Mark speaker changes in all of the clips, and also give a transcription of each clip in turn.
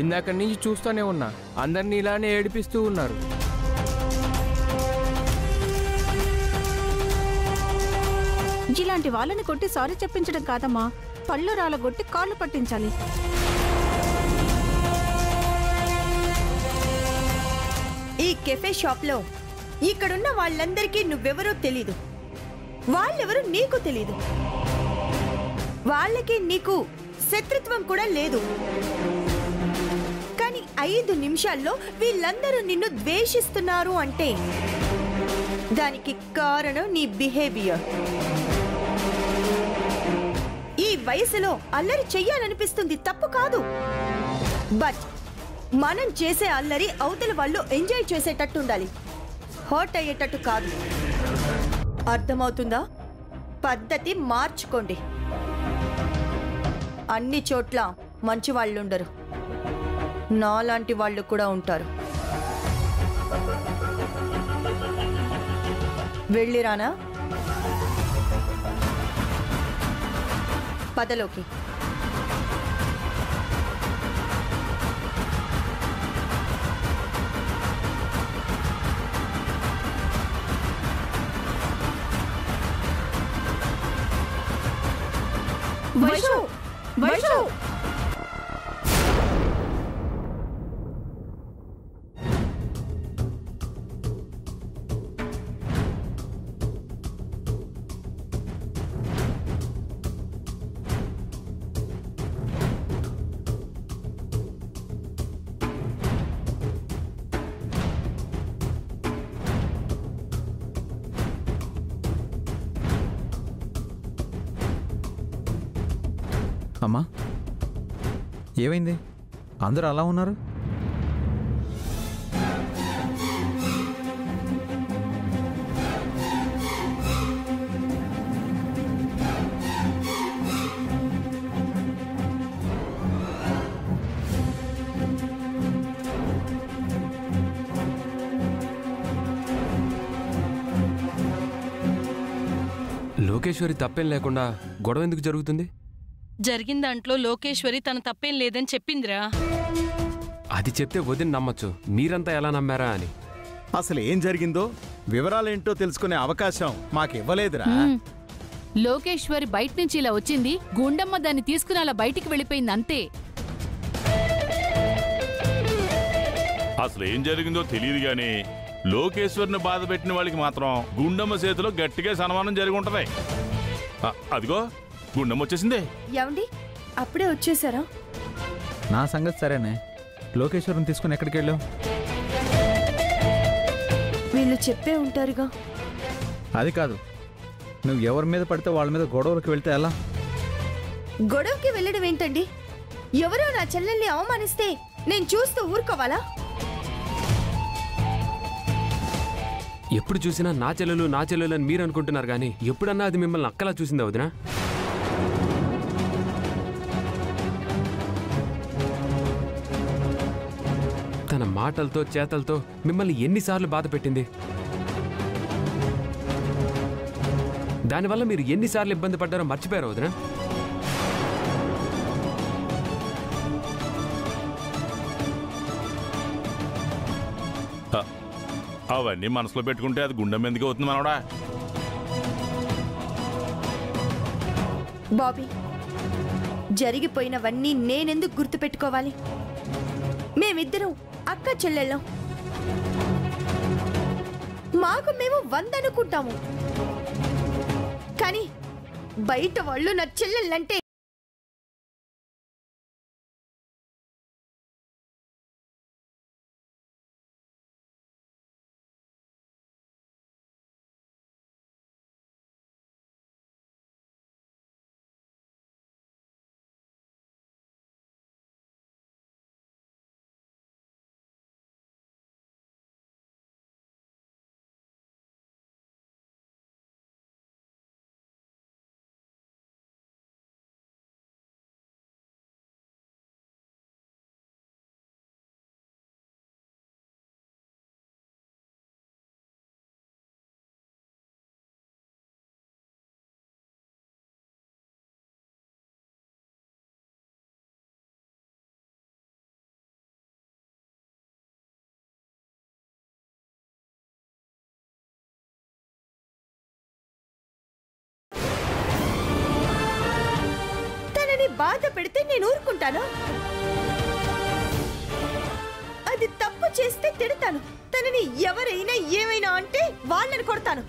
Speaker 1: ఇందాక నుంచి చూస్తూనే ఉన్నా, అందరినీ ఇలానే ఏడిపిస్తూ ఉన్నారు.
Speaker 2: ఇలాంటి వాళ్ళని కొట్టి సారీ చెప్పించడం కాదమ్మా, పళ్ళు రాలగొట్టి కాళ్ళు పట్టించాలి.
Speaker 3: ఈ కెఫే షాప్లో ఇక్కడున్న వాళ్ళందరికీ నువ్వెవరో తెలీదు, వాళ్ళెవరో నీకు తెలీదు. వాళ్ళకి నీకు శత్రుత్వం కూడా లేదు. కానీ 5 నిమిషాల్లో వీళ్ళందరూ నిన్ను ద్వేషిస్తున్నారు అంటే దానికి కారణం నీ బిహేవియర్. ఈ వయసులో అల్లరి చెయ్యాలనిపిస్తుంది, తప్పు కాదు. బట్ మనం చేసే అల్లరి అవతల వాళ్ళు ఎంజాయ్ చేసేటట్టు ఉండాలి, హర్ట్ అయ్యేటట్టు కాదు. అర్థమవుతుందా? పద్ధతి మార్చుకోండి. అన్ని చోట్ల మంచి వాళ్ళు ఉండరు, నాలాంటి వాళ్ళు కూడా ఉంటారు. వెళ్ళిరానా? పదలోకి.
Speaker 2: వైషు! వైషు!
Speaker 4: అమ్మా, ఏమైంది? అందరూ అలా ఉన్నారు.
Speaker 5: లోకేశ్వరి తప్పేం లేకుండా గొడవ ఎందుకు జరుగుతుంది?
Speaker 6: జరిగిన దాంట్లో లోకేశ్వరి తన తప్పేం లేదని చెప్పిందిరా.
Speaker 5: అది చెప్తే వదిన నమ్మచ్చు, మీరంతా ఎలా నమ్మారా అని.
Speaker 7: అసలు ఏం జరిగిందో వివరాలేంటో తెలుసుకునే అవకాశం మాకివ్వలేదురా.
Speaker 8: లోకేశ్వరి బయట నుంచి ఇలా వచ్చింది, గుండమ్మ దాన్ని తీసుకుని అలా బయటికి వెళ్ళిపోయింది, అంతే.
Speaker 9: అసలు ఏం జరిగిందో తెలియదు గాని లోకేశ్వరిని బాధ పెట్టిన వాళ్ళకి మాత్రం గుండమ్మ చేతిలో గట్టిగా సన్మానం జరిగి ఉంటది. అదిగో గుండమ్మ వచ్చేసింది.
Speaker 3: ఏమండి, అప్పుడే వచ్చేసారా?
Speaker 4: నా సంగతి సరేనే, లోకేశ్వరం తీసుకుని ఎక్కడికి వెళ్ళావు?
Speaker 3: వీళ్ళు చెప్పే ఉంటారుగా.
Speaker 4: అది కాదు, నువ్వు ఎవరి మీద పడితే వాళ్ళ మీద గొడవలకు వెళ్తే ఎలా?
Speaker 3: గొడవకి వెళ్ళడం ఏంటండి? ఎవరో నా చెల్లెల్ని అవమానిస్తే నేను చూస్తూ ఊరుకోవాలా?
Speaker 5: ఎప్పుడు చూసినా నా చెల్లెలు నా చెల్లెలు అని మీరు అనుకుంటున్నారు కానీ ఎప్పుడన్నా అది మిమ్మల్ని అక్కలా చూసిందా వదినా? తన మాటలతో చేతలతో మిమ్మల్ని ఎన్నిసార్లు బాధ పెట్టింది. దానివల్ల మీరు ఎన్నిసార్లు ఇబ్బంది పడ్డారో మర్చిపోయారు వదినా?
Speaker 9: అవన్నీ మనసులో పెట్టుకుంటే అది గుండె ఎందుకు అవుతుంది మనోడా?
Speaker 3: బాబీ, జరిగిపోయినవన్నీ నేనెందుకు గుర్తుపెట్టుకోవాలి? మేమిద్దరం అక్క చెల్లెళ్ళం, మాకు మేము 100 అనుకుంటాము. కానీ బయట వాళ్ళు నా చెల్లెళ్ళంటే తనని బాధ పెడితే నేను ఊరుకుంటాను. అది తప్పు చేస్తే తిడతాను. తనని ఎవరైనా ఏమైనా అంటే వాళ్ళని కొడతాను.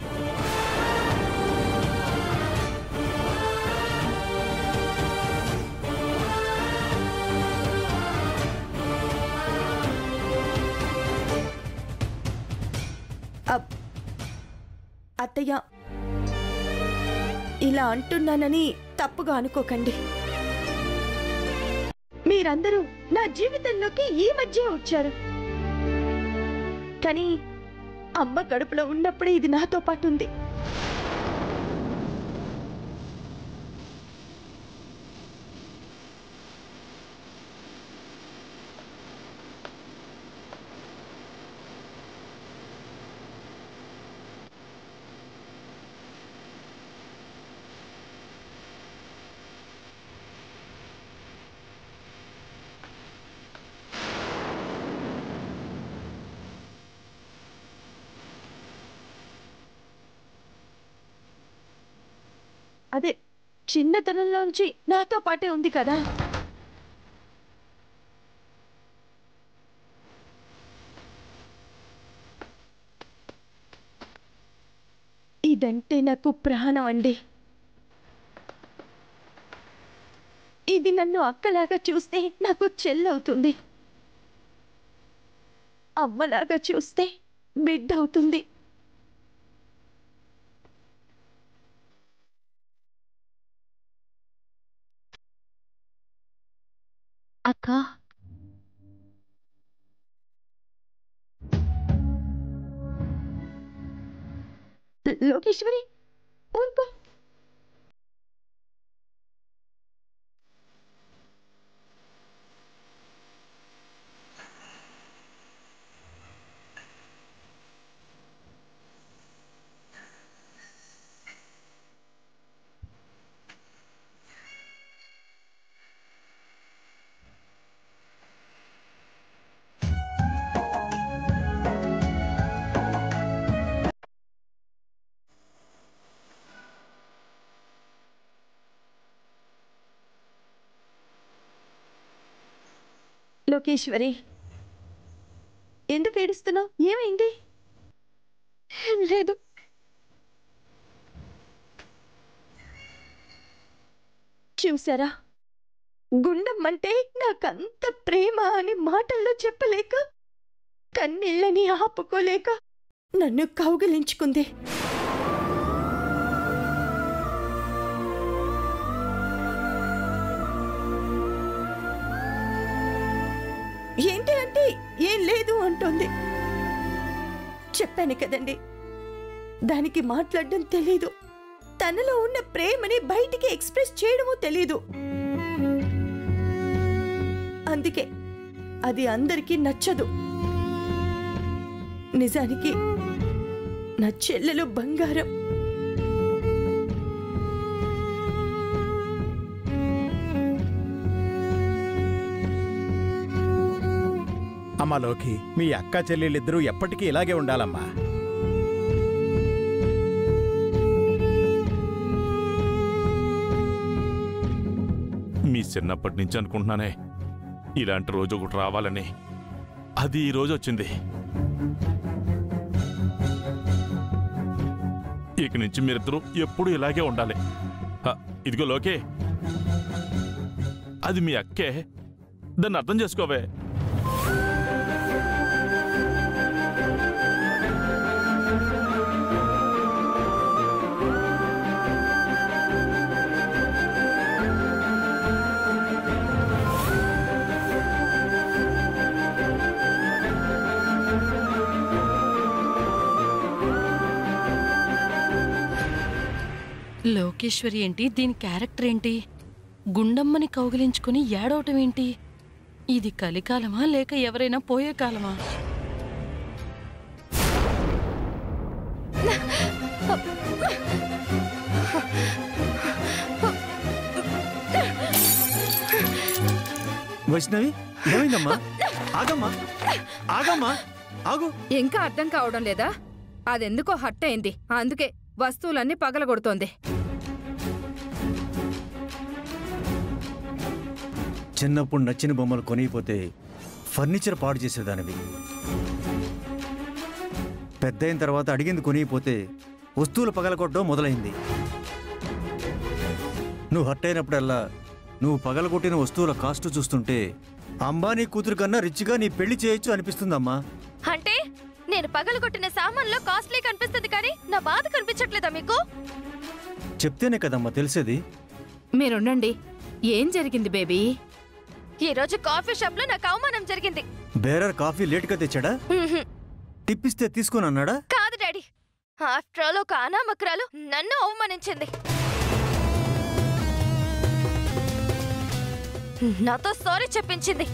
Speaker 3: అత్తయ్య, ఇలా అంటున్నానని తప్పుగా అనుకోకండి. మీరందరూ నా జీవితంలోకి ఈ మధ్య వచ్చారు. కానీ అమ్మ కడుపులో ఉన్నప్పుడే ఇది నాతో పాటు ఉంది. అదే చిన్నతనంలోంచి నాతో పాటే ఉంది కదా. ఇదంటే నాకు ప్రాణం అండి. ఇది నన్ను అక్కలాగా చూస్తే నాకు చెల్లవుతుంది, అమ్మలాగా చూస్తే బిడ్డ అవుతుంది.
Speaker 8: అక్క,
Speaker 3: లోకేశ్వరి ఊరుకో. లోకేశ్వరి, ఎందుకు ఏడుస్తున్నావు? ఏమైంది? లేదు. చూసారా, గుండమ్మంటే నాకంత ప్రేమ అని మాటల్లో చెప్పలేక, కన్నీళ్ళని ఆపుకోలేక నన్ను కౌగిలించుకుంది. ఏంటి అంటే ఏం లేదు అంటోంది. చెప్పాను కదండి, దానికి మాట్లాడడం తెలీదు. తనలో ఉన్న ప్రేమని బయటికి ఎక్స్ప్రెస్ చేయడమూ తెలీదు. అందుకే అది అందరికీ నచ్చదు. నిజానికి నా చెల్లెలు బంగారం.
Speaker 7: అమ్మా లోకి, మీ అక్క చెల్లెళ్ళిద్దరూ ఎప్పటికీ ఇలాగే ఉండాలమ్మా.
Speaker 9: మీ చిన్నప్పటి నుంచి అనుకుంటున్నానే ఇలాంటి రోజు ఒకటి రావాలని. అది ఈ రోజు వచ్చింది. ఇక నుంచి మీరిద్దరూ ఎప్పుడూ ఇలాగే ఉండాలి. ఇదిగో లోకే, అది మీ అక్కే, దాన్ని అర్థం చేసుకోవే.
Speaker 6: లోకేశ్వరి ఏంటి? దీని క్యారెక్టర్ ఏంటి? గుండమ్మని కౌగిలించుకుని ఏడవటం ఏంటి? ఇది కలికాలమా లేక ఎవరైనా పోయే కాలమా?
Speaker 4: వైష్ణవి, ఏమైందమ్మా? ఆగమ్మా, ఆగమ్మా, ఆగు.
Speaker 10: ఇంకా అర్థం కావడం లేదా? అదెందుకో హట్ అయింది, అందుకే వస్తువులన్నీ పగలగొడుతోంది.
Speaker 11: చిన్నప్పుడు నచ్చిన బొమ్మలు కొనిపోతే ఫర్నిచర్ పాడు చేసేదానివి. పెద్ద అయిన తర్వాత అడిగింది కొనిపోతే వస్తువులు పగలగొట్టడం మొదలైంది. నువ్వు హర్ట్ అయినప్పుడల్లా నువ్వు పగలగొట్టిన వస్తువుల కాస్ట్ చూస్తుంటే అంబానీ కూతురు కన్నా రిచ్గా నీ పెళ్లి చేయొచ్చు అనిపిస్తుందమ్మా.
Speaker 12: అంటే నేను పగలగొట్టిన సామాన్లో కాస్ట్లీ కనిపిస్తుంది కానీ నా బాధ కనిపించట్లేదా మీకు?
Speaker 11: చెప్తేనే కదమ్మా తెలిసేది.
Speaker 10: మీరుండండి. ఏం జరిగింది బేబీ?
Speaker 12: ఈ రోజు కాఫీ షాప్ లో నాకు అవమానం జరిగింది.
Speaker 11: బేరర్ కాఫీ లేట్గా తెచ్చాడా? టిప్పిస్తే తీసుకుని అన్నాడా?
Speaker 12: కాదు డాడీ, ఆఫ్టర్ ఆల్ ఒక అనామకురాలు నన్ను అవమానించింది. నాతో సారీ చెప్పించింది.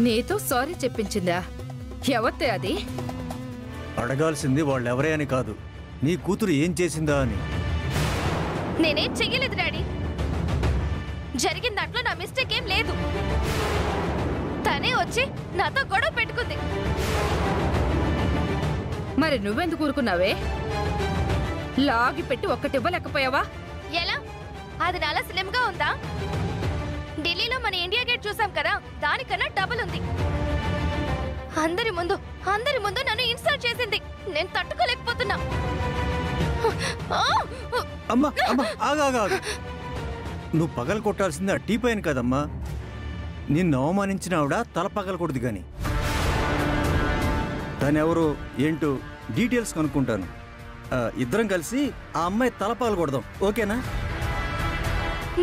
Speaker 10: నీతో సారీ చెప్పించిందా? ఎవరితే అది?
Speaker 11: అడగాల్సింది వాళ్ళెవరే అని కాదు, నీ కూతురు ఏం చేసిందా అని.
Speaker 12: నేనేం చెయ్యలేదు డాడీ. జరిగిన దాంట్లో నా మిస్టేక్ ఏం లేదు. తనే వచ్చి నాతో గొడవ పెట్టుకుంది.
Speaker 10: మరి నువ్వెందుకు ఊరుకున్నావే? లాగి పెట్టి ఒక్కటివ్వలేకపోయావా?
Speaker 12: ఎలా? అది నాలా స్లిమ్ గా ఉందా? ఢిల్లీలో మన ఇండియా గేట్ చూసాం కదా, దానికన్నా డబుల్ ఉంది. అందరి ముందు నన్ను ఇన్సల్ట్ చేసింది. నేను తట్టుకోలేకపోతున్నా.
Speaker 11: అమ్మా అమ్మా ఆగా, నువ్వు పగలు కొట్టాల్సింది ఆ టీ పైన కదమ్మా. నిన్ను అవమానించిన ఆవిడ తల పగలకూడదు గాని. తనెవరో ఏంటో డీటెయిల్స్ కనుక్కుంటాను. ఇద్దరం కలిసి ఆ అమ్మాయి తల పగలకూడదాం, ఓకేనా?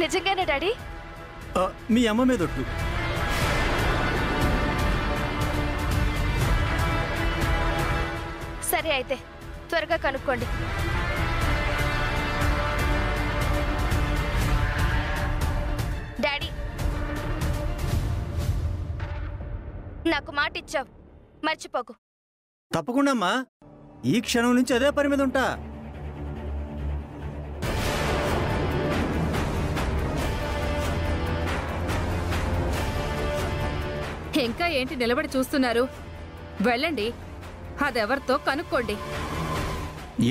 Speaker 12: నిజంగానే డాడీ?
Speaker 11: మీ అమ్మ మీద ఒట్టు.
Speaker 12: సరే అయితే త్వరగా కనుక్కోండి. డాడీ, నాకు మాట ఇచ్చావు, మర్చిపోకు.
Speaker 11: తప్పకుండా అమ్మా, ఈ క్షణం నుంచి అదే పని మీద ఉంటా.
Speaker 10: ఇంకా ఏంటి నిలబడి చూస్తున్నారు? వెళ్ళండి, అదెవరితో కనుక్కోండి.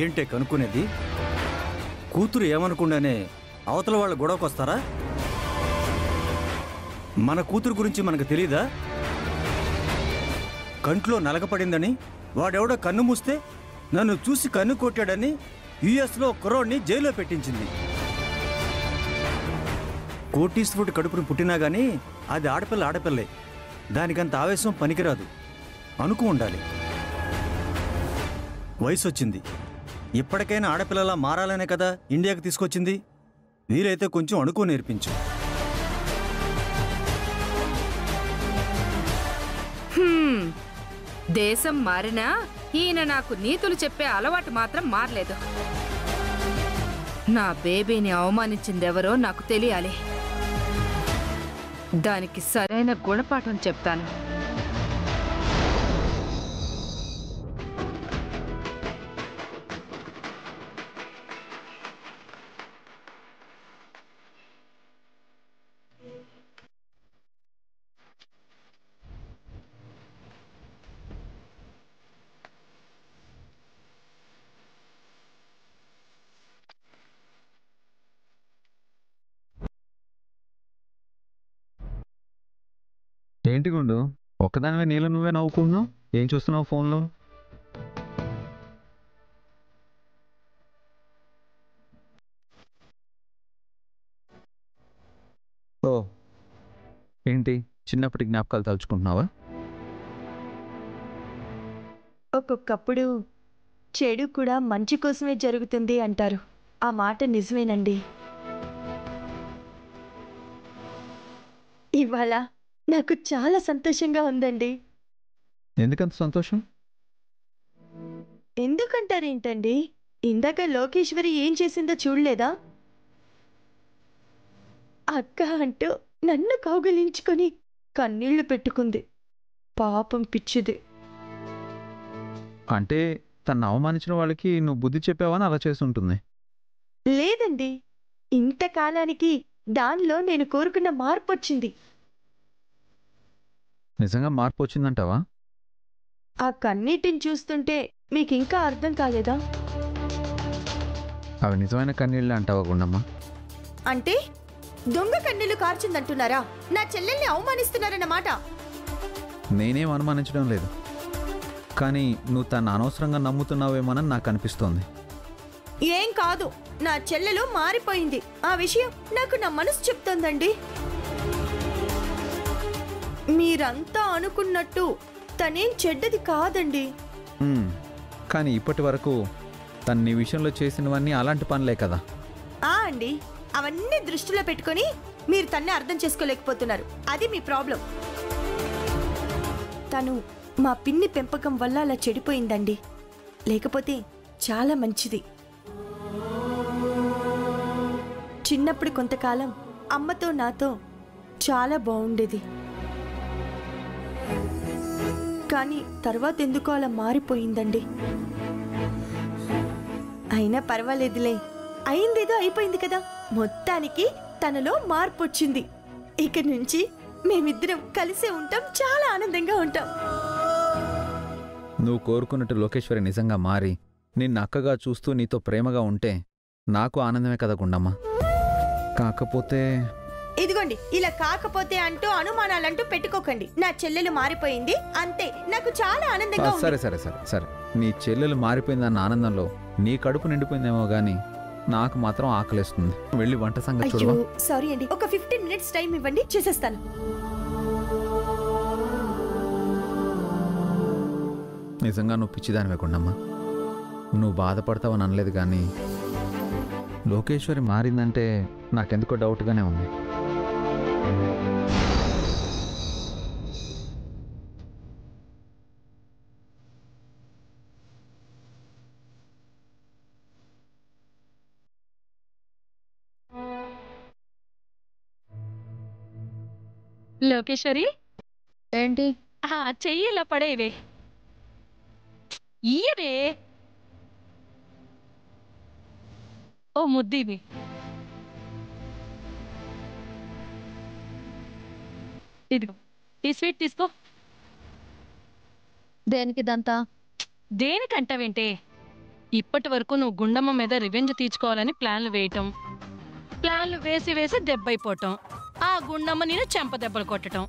Speaker 11: ఏంటే కనుక్కునేది? కూతురు ఏమనుకుండానే అవతల వాళ్ళ గొడవకొస్తారా? మన కూతురు గురించి మనకు తెలీదా? కంట్లో నలగపడిందని వాడెవడో కన్ను మూస్తే నన్ను చూసి కన్ను కొట్టాడని యుఎస్లో కుర్రోడ్ని జైల్లో పెట్టించింది. కోటీశ్వరుడు కడుపును పుట్టినా గానీ అది ఆడపిల్లే. దానికంత ఆవేశం పనికిరాదు, అనుకు ఉండాలి. వయసు వచ్చింది, ఇప్పటికైనా ఆడపిల్లలా మారాలనే కదా ఇండియాకి తీసుకొచ్చింది. వీలైతే కొంచెం అణుకు నేర్పించు.
Speaker 10: దేశం మారినా ఈయన నాకు నీతులు చెప్పే అలవాటు మాత్రం మారలేదు. నా బేబీని అవమానించిందెవరో నాకు తెలియాలి. దానికి సరైన గుణపాఠం చెప్తాను.
Speaker 4: ఏంటి గుండు, ఒక్కదానివే నీళ్ళు నువ్వే నవ్వుకుంటున్నావు? ఏం చూస్తున్నావు ఫోన్లో? ఓ ఏంటి, చిన్నప్పటి జ్ఞాపకాలు తలుచుకుంటున్నావా?
Speaker 3: ఒక్కొక్కప్పుడు చెడు కూడా మంచి కోసమే జరుగుతుంది అంటారు. ఆ మాట నిజమేనండి. ఇవాళ నాకు చాలా సంతోషంగా ఉందండి.
Speaker 4: ఎందుకంత సంతోషం?
Speaker 3: ఎందుకంటారేంటండి? ఇందాక లోకేశ్వరి ఏం చేసిందో చూడలేదా? అక్క అంటూ నన్ను కౌగిలించుకొని కన్నీళ్లు పెట్టుకుంది. పాపం పిచ్చిది.
Speaker 4: అంటే తను అవమానించిన వాళ్ళకి నువ్వు బుద్ధి చెప్పావని అలా చేస్తుంటుంది.
Speaker 3: లేదండి, ఇంతకాలానికి దానిలో నేను కోరుకున్న మార్పు వచ్చింది.
Speaker 4: నిజంగా మార్పు వచ్చిందంటావా?
Speaker 3: ఆ కన్నీటిని చూస్తుంటే మీకు ఇంకా అర్థం కాలేదా?
Speaker 4: అవి నిజమైన కన్నీళ్ళు అంటావా గుండమ్మ?
Speaker 3: అంటే దొంగ కన్నీళ్లు కార్చిందంటున్నారా? నా చెల్లెల్ని అవమానిస్తున్నారన్నమాట.
Speaker 4: నేనేం అనుమానించడం లేదు, కానీ నువ్వు తను అనవసరంగా నమ్ముతున్నావేమోనని నాకు అనిపిస్తోంది.
Speaker 3: ఏం కాదు, నా చెల్లెలు మారిపోయింది. ఆ విషయం నాకు నా మనసు చెప్తోందండి. మీరంతా అనుకున్నట్టు తనేం చెడ్డది కాదండి.
Speaker 4: కానీ ఇప్పటి వరకు తను నీ విషయంలో చేసినవన్నీ అలాంటి పనులే కదా.
Speaker 3: అండి, అవన్నీ దృష్టిలో పెట్టుకొని మీరు తన్నే అర్థం చేసుకోలేకపోతున్నారు. అది మీ ప్రాబ్లం. తను మా పిన్ని పెంపకం వల్ల అలా చెడిపోయిందండి. లేకపోతే చాలా మంచిది. చిన్నప్పుడు కొంతకాలం అమ్మతో నాతో చాలా బాగుండేది. కానీ తర్వాత ఎందుకో అలా మారిపోయిందండి. అయినా పర్వాలేదులే, అయిందేదో అయిపోయింది కదా. మొత్తానికి తనలో మార్పు వచ్చింది. ఇక నుంచి మేమిద్దరం కలిసే ఉంటాం, చాలా ఆనందంగా ఉంటాం.
Speaker 4: నువ్వు కోరుకున్నట్టు లోకేశ్వరి నిజంగా మారి నిన్ను అక్కగా చూస్తూ నీతో ప్రేమగా ఉంటే నాకు ఆనందమే కదా గుండమ్మ. కాకపోతే
Speaker 3: ఇదిగోండి, ఇలా కాకపోతే అంటూ అనుమానాలంటూ పెట్టుకోకండి. నా చెల్లెలు మారిపోయింది అంతే. నాకు చాలా ఆనందంగా ఉంది.
Speaker 4: సరే సరే సరే సరే, నీ చెల్లెలు మారిపోయిందన్న ఆనందంలో నీ కడుపు నిండిపోయిందేమో గానీ నాకు మాత్రం ఆకలిస్తుంది. వెళ్ళి వంట సంగతి చూడవా?
Speaker 3: సారీ అండి, ఒక 15 minutes టైం ఇవ్వండి, చేసేస్తాను.
Speaker 4: నిజంగా నువ్వు పిచ్చిదానివే గుండమ్మ. నువ్వు బాధపడతావని అనలేదు, కానీ లోకేశ్వరి మారిందంటే నాకెందుకో డౌట్గానే ఉంది.
Speaker 6: లోకేశ్వరి,
Speaker 13: ఏంటి?
Speaker 6: చెయ్యి ఇలా పడేవే. ఇయవే. ఓ ముద్దివి. ఇదిగో ఈ స్వీట్ తీసుకో.
Speaker 13: దేనికిదంతా?
Speaker 6: దేనికంటావేంటే, ఇప్పటి వరకు నువ్వు గుండమ్మ మీద రివెంజ్ తీర్చుకోవాలని ప్లాన్లు వేయటం, ప్లాన్లు వేసి వేసి దెబ్బైపోవటం, ఆ గుండమ్మ నేను చెంప దెబ్బలు కొట్టడం,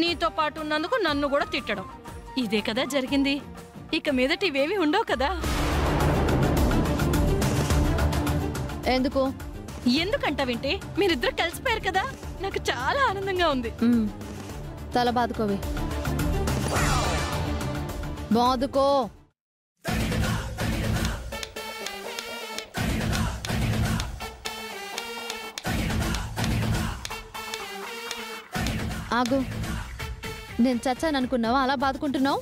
Speaker 6: నీతో పాటు ఉన్నందుకు నన్ను కూడా తిట్టడం, ఇదే కదా జరిగింది. ఇక మీదట ఇవేవి ఉండవు కదా.
Speaker 13: ఎందుకు?
Speaker 6: ఎందుకంటావేంటే, మీరిద్దరు కలిసిపోయారు కదా, నాకు చాలా ఆనందంగా ఉంది.
Speaker 13: తల బాదుకోవి. బాదుకో. ఆగు, నేను చచ్చాననుకున్నావా అలా బాదుకుంటున్నావు?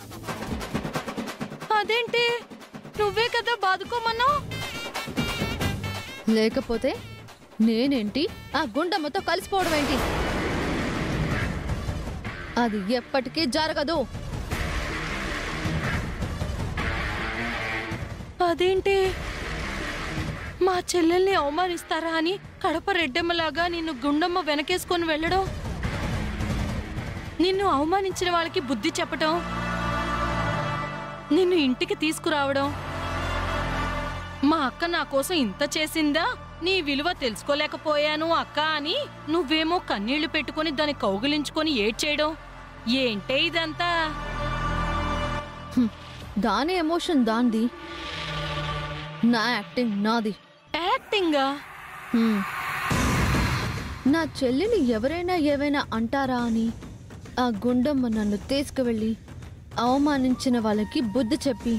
Speaker 6: అదేంటి, నువ్వే కదా బాదుకోమన్నావు.
Speaker 13: లేకపోతే నేనేంటి ఆ గుండమ్మతో కలిసిపోవడం ఏంటి? అది ఎప్పటికీ జరగదు.
Speaker 6: అదేంటి, మా చెల్లెల్ని అవమానిస్తారా అని కడప రెడ్డమ్మలాగా నిన్ను గుండమ్మ వెనకేసుకొని వెళ్ళడం, నిన్ను అవమానించిన వాళ్ళకి బుద్ధి చెప్పటం, నిన్ను ఇంటికి తీసుకురావడం, మా అక్క నా కోసం ఇంత చేసిందా, నీ విలువ తెలుసుకోలేకపోయాను అక్క అని నువ్వేమో కన్నీళ్లు పెట్టుకుని దాన్ని కౌగిలించుకొని ఏడ్చేయడం, ఏంటే ఇదంతా?
Speaker 13: దాని ఎమోషన్ దాంది, నా యాక్టింగ్ నాది.
Speaker 6: యాక్టింగా?
Speaker 13: నా చెల్లిని ఎవరైనా ఏవైనా అంటారా అని ఆ గుండమ్మ నన్ను తీసుకువెళ్ళి అవమానించిన వాళ్ళకి బుద్ధి చెప్పి,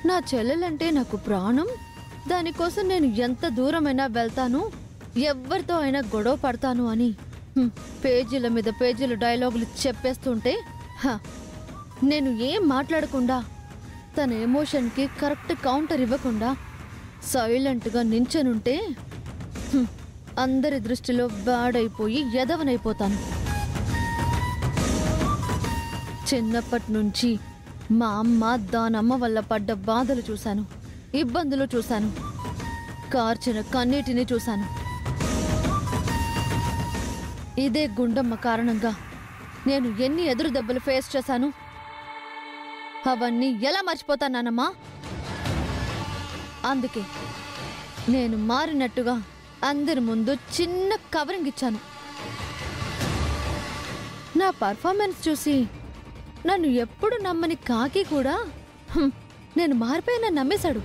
Speaker 13: నా చెల్లెలంటే నాకు ప్రాణం, దానికోసం నేను ఎంత దూరమైనా వెళ్తాను, ఎవరితో అయినా గొడవ పడతాను అని పేజీల మీద పేజీలు డైలాగులు చెప్పేస్తుంటే నేను ఏం మాట్లాడకుండా, తన ఎమోషన్కి కరెక్ట్ కౌంటర్ ఇవ్వకుండా సైలెంట్గా నించనుంటే అందరి దృష్టిలో బ్యాడ్ అయిపోయి ఎదవనైపోతాను. చిన్నప్పటి నుంచి మా అమ్మ దానమ్మ వల్ల పడ్డ బాధలు చూశాను, ఇబ్బందులు చూశాను, కార్చిన కన్నీటిని చూశాను. ఇదే గుండమ్మ కారణంగా నేను ఎన్ని ఎదురు దెబ్బలు ఫేస్ చేశాను. అవన్నీ ఎలా మర్చిపోతానమ్మా? అందుకే నేను మారినట్టుగా అందరి ముందు చిన్న కవరింగ్ ఇచ్చాను. నా పర్ఫార్మెన్స్ చూసి నన్ను ఎప్పుడు నమ్మని కాకి కూడా నేను మారిపోయినా నమ్మేశాడు.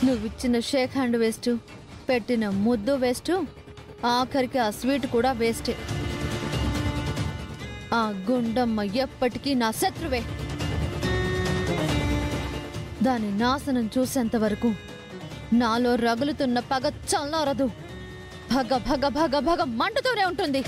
Speaker 13: నువ్విచ్చిన షేక్ హ్యాండ్ వేస్ట్, పెట్టిన ముద్దు వేస్ట్, ఆఖరికి ఆ స్వీట్ కూడా వేస్టే. ఆ గుండమ్మ ఎప్పటికీ నా శత్రువే. దాని నాశనం చూసేంత వరకు నాలో రగులుతున్న పగ చల్లారదు. భగ భగ భగ భగ మండుతూనే ఉంటుంది.